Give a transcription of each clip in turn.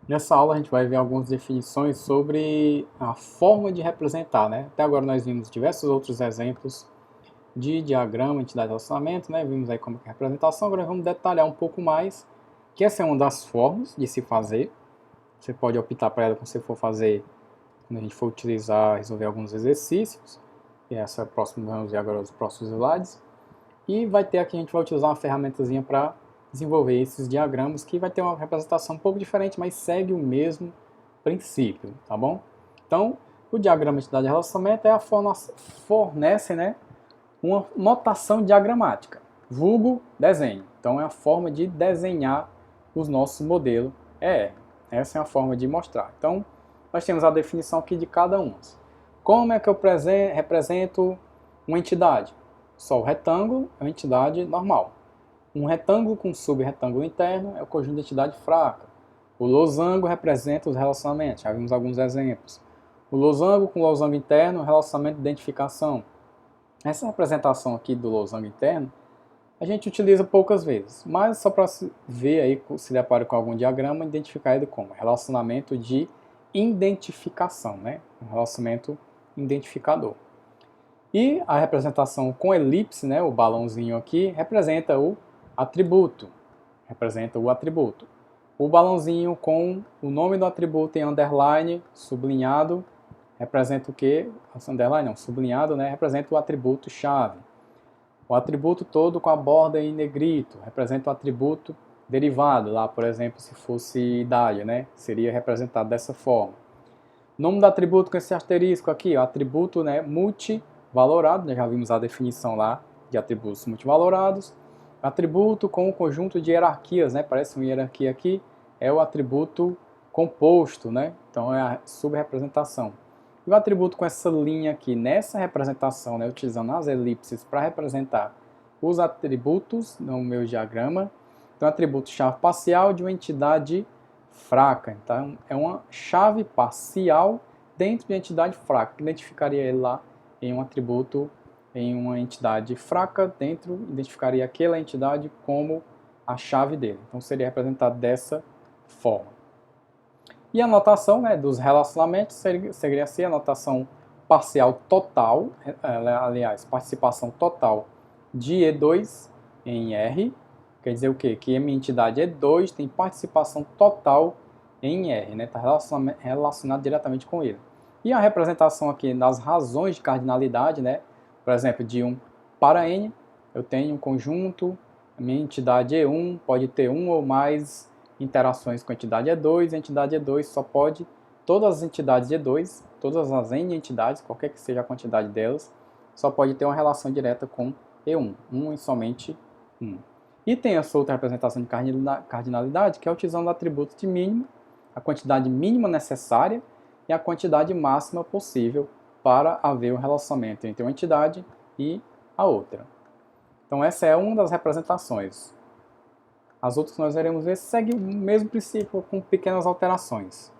Nessa aula a gente vai ver algumas definições sobre a forma de representar, né? Até agora nós vimos diversos outros exemplos de diagrama, entidade de relacionamento, né? Vimos aí como é representação, agora vamos detalhar um pouco mais, que essa é uma das formas de se fazer. Você pode optar para ela quando você for fazer, quando a gente for utilizar, resolver alguns exercícios. E essa é a próxima, vamos ver agora os próximos slides. E vai ter aqui, a gente vai utilizar uma ferramentazinha para desenvolver esses diagramas, que vai ter uma representação um pouco diferente, mas segue o mesmo princípio, tá bom? Então, o diagrama de entidade de relacionamento é a fornece, né, uma notação diagramática, vulgo desenho. Então, é a forma de desenhar os nossos modelos ER. Essa é a forma de mostrar. Então, nós temos a definição aqui de cada um. Como é que eu represento uma entidade? Só o retângulo é uma entidade normal. Um retângulo com subretângulo interno é o conjunto de entidade fraca. O losango representa os relacionamentos, já vimos alguns exemplos. O losango com losango interno é o relacionamento de identificação. Essa representação aqui do losango interno a gente utiliza poucas vezes, mas só para ver aí, se depara com algum diagrama, identificar ele como relacionamento de identificação, né? Um relacionamento identificador. E a representação com elipse, né, o balãozinho aqui, representa o atributo. Representa o atributo. O balãozinho com o nome do atributo em underline, sublinhado, representa o quê? Underline não, sublinhado, né, representa o atributo chave. O atributo todo com a borda em negrito representa o atributo derivado. Lá, por exemplo, se fosse idade, né, seria representado dessa forma. O nome do atributo com esse asterisco aqui, o atributo, né, multivalorado, já vimos a definição lá de atributos multivalorados. Atributo com o conjunto de hierarquias, né, parece uma hierarquia aqui, é o atributo composto, né, então é a subrepresentação. E o atributo com essa linha aqui, nessa representação, né, utilizando as elipses para representar os atributos no meu diagrama, então atributo chave parcial de uma entidade fraca. Então, é uma chave parcial dentro de uma entidade fraca. Identificaria ele lá em um atributo, em uma entidade fraca, identificaria aquela entidade como a chave dele. Então, seria representado dessa forma. E a notação, né, dos relacionamentos seria assim, a notação parcial total, aliás, participação total de E2 em R. Quer dizer o quê? Que a minha entidade E2 tem participação total em R, né? Está relacionado diretamente com ele. E a representação aqui das razões de cardinalidade, né? Por exemplo, de 1 para N, eu tenho um conjunto, a minha entidade E1 pode ter um ou mais interações com a entidade E2, a entidade E2 só pode, todas as entidades E2, todas as N entidades, qualquer que seja a quantidade delas, só pode ter uma relação direta com E1, um e somente um. E tem a sua outra representação de cardinalidade, que é utilizando o atributo de mínimo, a quantidade mínima necessária e a quantidade máxima possível para haver um relacionamento entre uma entidade e a outra. Então essa é uma das representações. As outras que nós veremos ver seguem o mesmo princípio com pequenas alterações.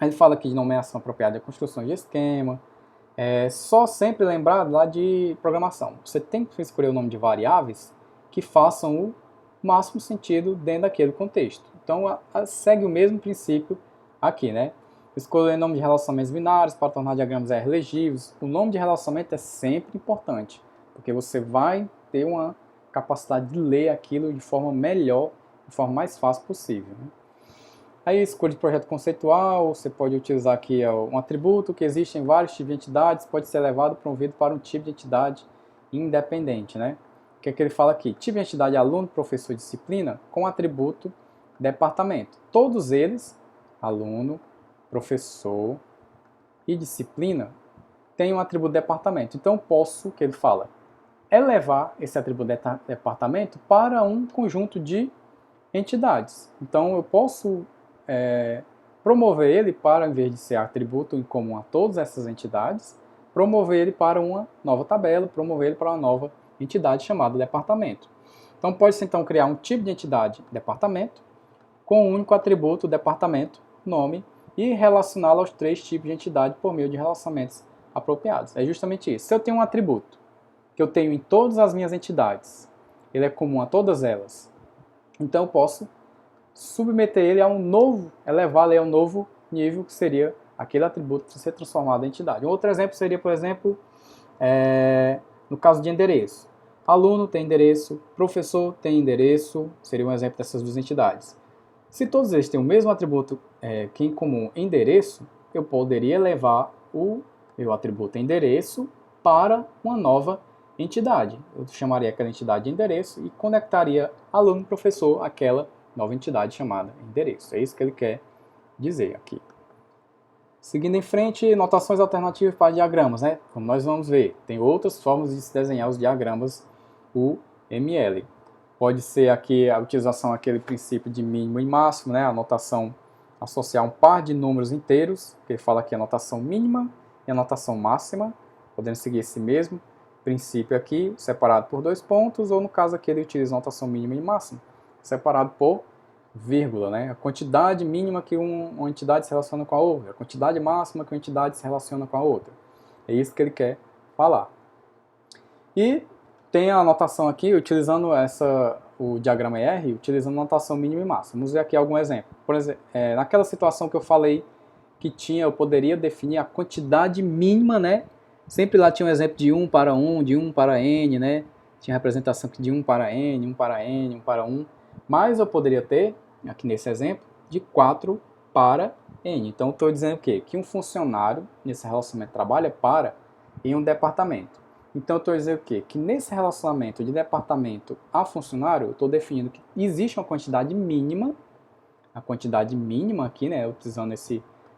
Ele fala aqui de nomeação apropriada de construção de esquema. Só sempre lembrar lá de programação. Você tem que escolher o nome de variáveis que façam o máximo sentido dentro daquele contexto. Então, segue o mesmo princípio aqui, né? Escolher nome de relacionamentos binários para tornar diagramas R legíveis. O nome de relacionamento é sempre importante, porque você vai ter uma capacidade de ler aquilo de forma melhor, de forma mais fácil possível, né? Aí, escolha de projeto conceitual, você pode utilizar aqui um atributo que existe em vários tipos de entidades, pode ser elevado promovido para um tipo de entidade independente, né? O que é que ele fala aqui? Tipo de entidade aluno, professor, disciplina, com atributo departamento. Todos eles, aluno, professor e disciplina, têm um atributo departamento. Então, posso, o que ele fala, elevar esse atributo departamento para um conjunto de entidades. Então, eu posso promover ele para, em vez de ser atributo em comum a todas essas entidades, promover ele para uma nova tabela, promover ele para uma nova entidade chamada departamento. Então, pode-se então criar um tipo de entidade departamento com um único atributo departamento, nome, e relacioná-lo aos 3 tipos de entidade por meio de relacionamentos apropriados. É justamente isso. Se eu tenho um atributo que eu tenho em todas as minhas entidades, ele é comum a todas elas, então eu posso submeter ele a um novo, elevá-lo a um novo nível, que seria aquele atributo para ser transformado em entidade. Um outro exemplo seria, por exemplo, no caso de endereço. Aluno tem endereço, professor tem endereço, seria um exemplo dessas duas entidades. Se todos eles têm o mesmo atributo que em comum endereço, eu poderia levar o meu atributo endereço para uma nova entidade. Eu chamaria aquela entidade de endereço e conectaria aluno e professor àquela nova entidade chamada endereço. É isso que ele quer dizer aqui. Seguindo em frente, notações alternativas para diagramas, né? Como nós vamos ver, tem outras formas de se desenhar os diagramas UML. Pode ser aqui a utilização daquele princípio de mínimo e máximo, né? A notação associar um par de números inteiros, que ele fala aqui a notação mínima e a notação máxima, podendo seguir esse mesmo princípio aqui, separado por 2 pontos, ou no caso aqui ele utiliza a notação mínima e máxima, separado por vírgula, né? A quantidade mínima que uma entidade se relaciona com a outra, a quantidade máxima que uma entidade se relaciona com a outra. É isso que ele quer falar. E tem a anotação aqui, utilizando o diagrama R, utilizando a notação mínima e máxima. Vamos ver aqui algum exemplo. Por exemplo, naquela situação que eu falei que eu poderia definir a quantidade mínima, né? Sempre lá tinha um exemplo de 1 para 1, de 1 para n, né? Tinha representação de 1 para n, 1 para n, 1 para 1. Mas eu poderia ter, aqui nesse exemplo, de 4 para n. Então, estou dizendo o quê? Que um funcionário, nesse relacionamento, trabalha em um departamento. Então, eu estou dizendo o quê? Que nesse relacionamento de departamento a funcionário, eu estou definindo que existe uma quantidade mínima, a quantidade mínima aqui, né, utilizando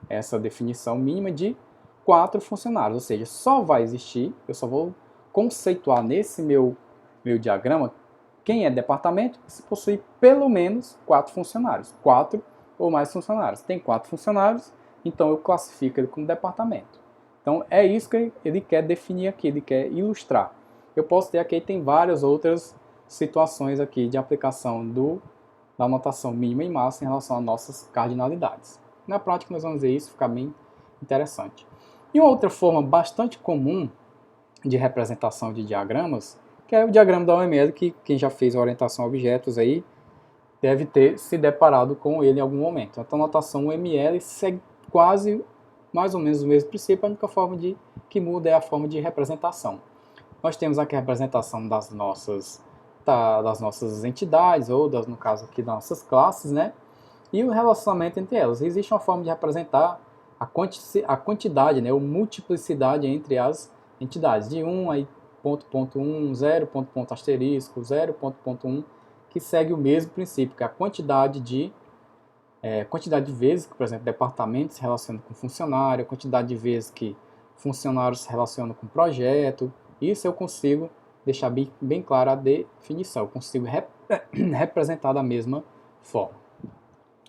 essa definição mínima de 4 funcionários, ou seja, só vai existir, eu só vou conceituar nesse meu diagrama quem é departamento se possui pelo menos 4 funcionários, 4 ou mais funcionários. Tem 4 funcionários, então eu classifico ele como departamento. Então é isso que ele quer definir aqui, ele quer ilustrar. Eu posso ter aqui, tem várias outras situações aqui de aplicação da notação mínima e máxima em relação às nossas cardinalidades. Na prática nós vamos ver isso, ficar bem interessante. E uma outra forma bastante comum de representação de diagramas, que é o diagrama da UML, que quem já fez a orientação a objetos aí deve ter se deparado com ele em algum momento. Então a notação UML segue quase mais ou menos o mesmo princípio, a única forma que muda é a forma de representação. Nós temos aqui a representação das nossas entidades, ou no caso aqui das nossas classes, né? E o relacionamento entre elas. Existe uma forma de representar a quantidade, né? Ou multiplicidade entre as entidades. De 1 aí ponto 1, 0 ponto asterisco, 0 ponto 1, que segue o mesmo princípio, que é a quantidade de vezes que, por exemplo, departamento se relaciona com funcionário, a quantidade de vezes que funcionários se relacionam com projeto. Isso eu consigo deixar bem clara a definição, eu consigo representar da mesma forma.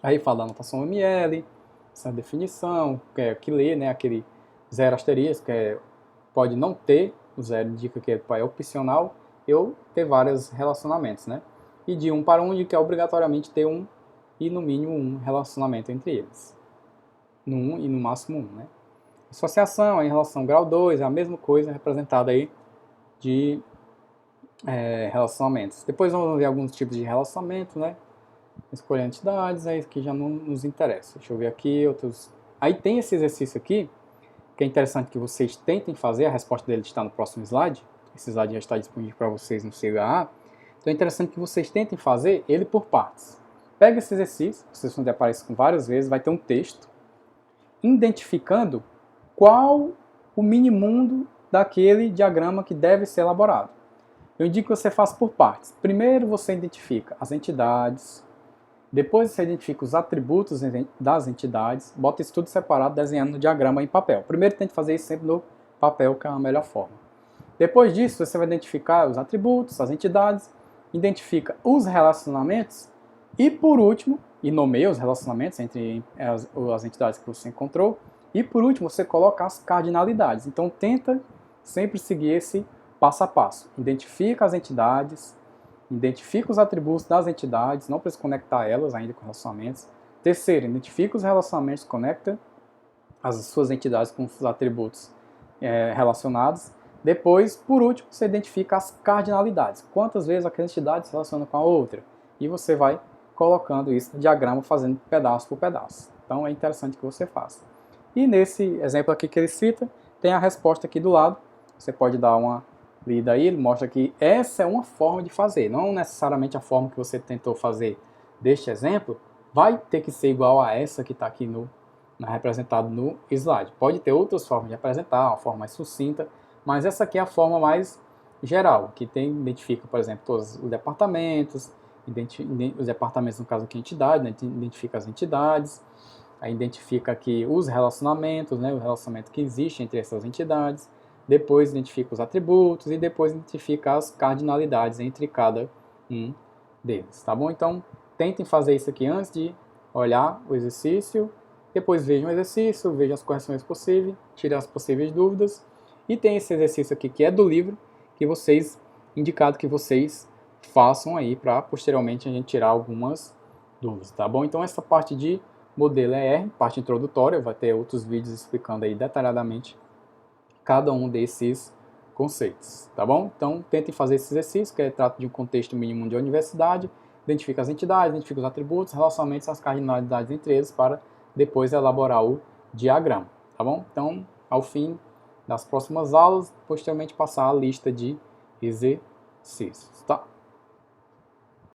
Aí fala da notação UML, essa definição, que lê, né, aquele 0 asterisco, pode não ter, o 0 indica que é opcional, eu ter vários relacionamentos, né? E de 1 para 1 indica que é obrigatoriamente ter um e no mínimo um relacionamento entre eles. No 1 e no máximo 1, né? Associação, em relação ao grau 2, é a mesma coisa representada aí de relacionamentos. Depois vamos ver alguns tipos de relacionamento, né? Escolher entidades, aí que já não nos interessa. Deixa eu ver aqui outros. Aí tem esse exercício aqui, que é interessante que vocês tentem fazer, a resposta dele está no próximo slide. Esse slide já está disponível para vocês no CHA. Então é interessante que vocês tentem fazer ele por partes. Pega esse exercício, vocês vão deparar isso com várias vezes, vai ter um texto identificando qual o minimundo daquele diagrama que deve ser elaborado. Eu indico que você faça por partes. Primeiro você identifica as entidades, depois você identifica os atributos das entidades, bota isso tudo separado, desenhando no diagrama em papel. Primeiro tente fazer isso sempre no papel, que é a melhor forma. Depois disso, você vai identificar os atributos, as entidades, identifica os relacionamentos e, por último, nomeia os relacionamentos entre as entidades que você encontrou. E, por último, você coloca as cardinalidades. Então, tenta sempre seguir esse passo a passo. Identifica as entidades, identifica os atributos das entidades, não precisa conectar elas ainda com relacionamentos. Terceiro, identifica os relacionamentos, conecta as suas entidades com os atributos relacionados. Depois, por último, você identifica as cardinalidades. Quantas vezes aquela entidade se relaciona com a outra. E você vai colocando isso no diagrama, fazendo pedaço por pedaço. Então é interessante que você faça. E nesse exemplo aqui que ele cita, tem a resposta aqui do lado. Você pode dar uma lida aí, ele mostra que essa é uma forma de fazer, não necessariamente a forma que você tentou fazer deste exemplo vai ter que ser igual a essa que está aqui representado no slide. Pode ter outras formas de representar, uma forma mais sucinta, mas essa aqui é a forma mais geral, que identifica, por exemplo, todos os departamentos, os departamentos no caso aqui entidade, né, identifica as entidades, aí identifica aqui os relacionamentos, né, o relacionamento que existe entre essas entidades, depois identifica os atributos e depois identifica as cardinalidades entre cada um deles, tá bom? Então, tentem fazer isso aqui antes de olhar o exercício, depois vejam o exercício, vejam as correções possíveis, tirem as possíveis dúvidas, e tem esse exercício aqui que é do livro, que vocês, indicado que vocês façam aí para posteriormente a gente tirar algumas dúvidas, tá bom? Então essa parte de modelo ER, parte introdutória, vai ter outros vídeos explicando aí detalhadamente cada um desses conceitos, tá bom? Então tentem fazer esse exercício, que trata de um contexto mínimo de universidade, identifica as entidades, identifica os atributos, relacionamentos, as cardinalidades entre eles, para depois elaborar o diagrama, tá bom? Então, ao fim das próximas aulas, posteriormente passar a lista de exercícios, tá?